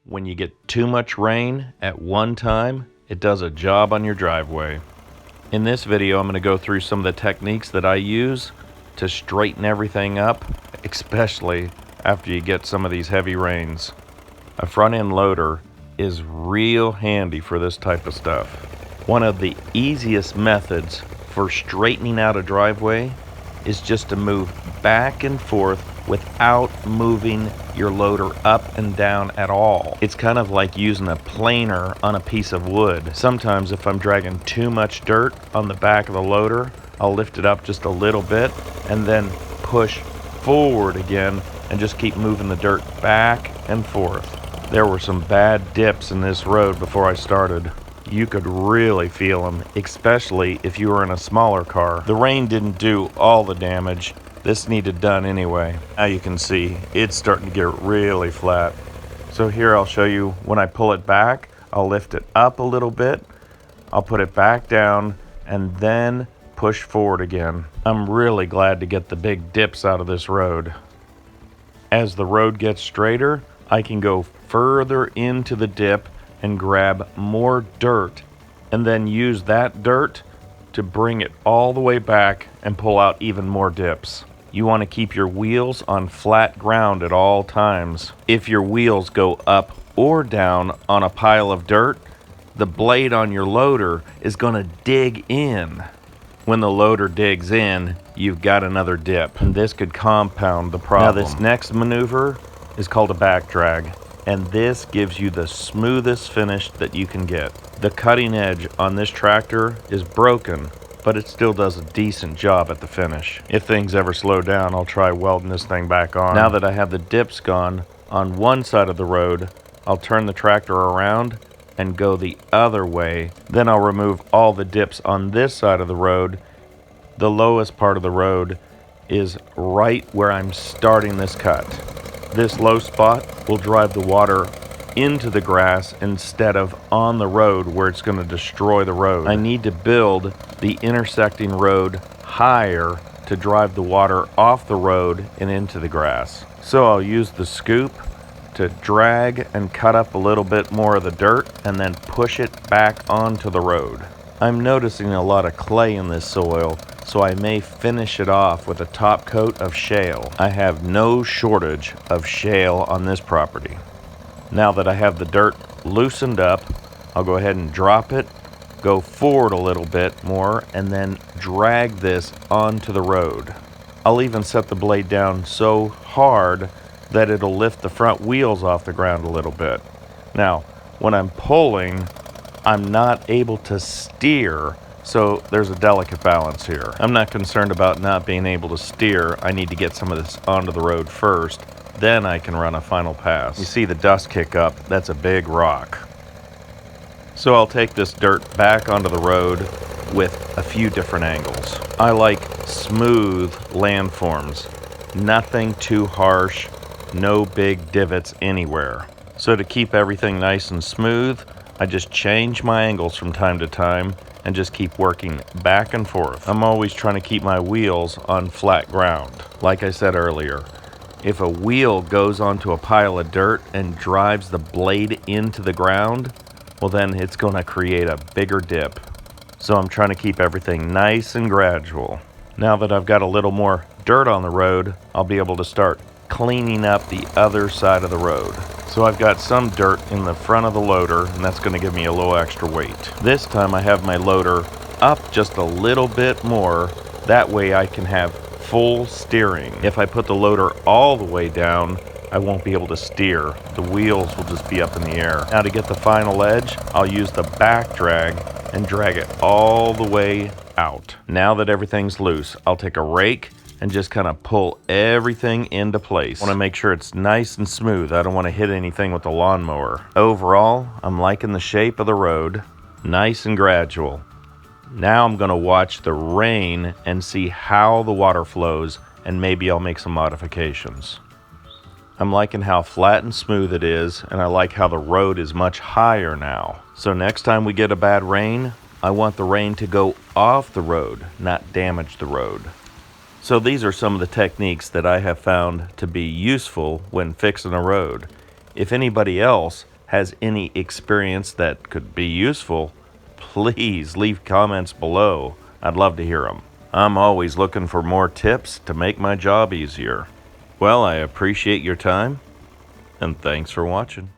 When you get too much rain at one time, it does a job on your driveway. In this video, I'm going to go through some of the techniques that I use to straighten everything up, especially after you get some of these heavy rains. A front end loader is real handy for this type of stuff. One of the easiest methods for straightening out a driveway is just to move back and forth without moving your loader up and down at all. It's kind of like using a planer on a piece of wood. Sometimes if I'm dragging too much dirt on the back of the loader, I'll lift it up just a little bit and then push forward again and just keep moving the dirt back and forth. There were some bad dips in this road before I started. You could really feel them, especially if you were in a smaller car. The rain didn't do all the damage. This needed done anyway. Now you can see it's starting to get really flat. So here I'll show you when I pull it back, I'll lift it up a little bit, I'll put it back down, and then push forward again. I'm really glad to get the big dips out of this road. As the road gets straighter, I can go further into the dip and grab more dirt and then use that dirt to bring it all the way back and pull out even more dips. You want to keep your wheels on flat ground at all times. If your wheels go up or down on a pile of dirt, the blade on your loader is going to dig in. When the loader digs in, you've got another dip, and this could compound the problem. Now this next maneuver is called a back drag, and this gives you the smoothest finish that you can get. The cutting edge on this tractor is broken, but it still does a decent job at the finish. If things ever slow down, I'll try welding this thing back on. Now that I have the dips gone on one side of the road, I'll turn the tractor around and go the other way. Then I'll remove all the dips on this side of the road. The lowest part of the road is right where I'm starting this cut. This low spot will drive the water into the grass instead of on the road where it's going to destroy the road. I need to build the intersecting road higher to drive the water off the road and into the grass. So I'll use the scoop to drag and cut up a little bit more of the dirt and then push it back onto the road. I'm noticing a lot of clay in this soil, so I may finish it off with a top coat of shale. I have no shortage of shale on this property. Now that I have the dirt loosened up, I'll go ahead and drop it, go forward a little bit more, and then drag this onto the road. I'll even set the blade down so hard that it'll lift the front wheels off the ground a little bit. Now, when I'm pulling, I'm not able to steer, so there's a delicate balance here. I'm not concerned about not being able to steer. I need to get some of this onto the road first. Then I can run a final pass. You see the dust kick up, that's a big rock. So I'll take this dirt back onto the road with a few different angles. I like smooth landforms, nothing too harsh, no big divots anywhere. So to keep everything nice and smooth, I just change my angles from time to time and just keep working back and forth. I'm always trying to keep my wheels on flat ground. Like I said earlier, if a wheel goes onto a pile of dirt and drives the blade into the ground, well then it's going to create a bigger dip. So I'm trying to keep everything nice and gradual. Now that I've got a little more dirt on the road, I'll be able to start cleaning up the other side of the road. So I've got some dirt in the front of the loader, and that's going to give me a little extra weight. This time I have my loader up just a little bit more. That way I can have full steering. If I put the loader all the way down, I won't be able to steer. The wheels will just be up in the air. Now to get the final edge, I'll use the back drag and drag it all the way out. Now that everything's loose, I'll take a rake and just kind of pull everything into place. I want to make sure it's nice and smooth. I don't want to hit anything with the lawnmower. Overall, I'm liking the shape of the road, nice and gradual. Now I'm going to watch the rain and see how the water flows, and maybe I'll make some modifications. I'm liking how flat and smooth it is, and I like how the road is much higher now. So next time we get a bad rain, I want the rain to go off the road, not damage the road. So these are some of the techniques that I have found to be useful when fixing a road. If anybody else has any experience that could be useful, please leave comments below. I'd love to hear them. I'm always looking for more tips to make my job easier. Well, I appreciate your time, and thanks for watching.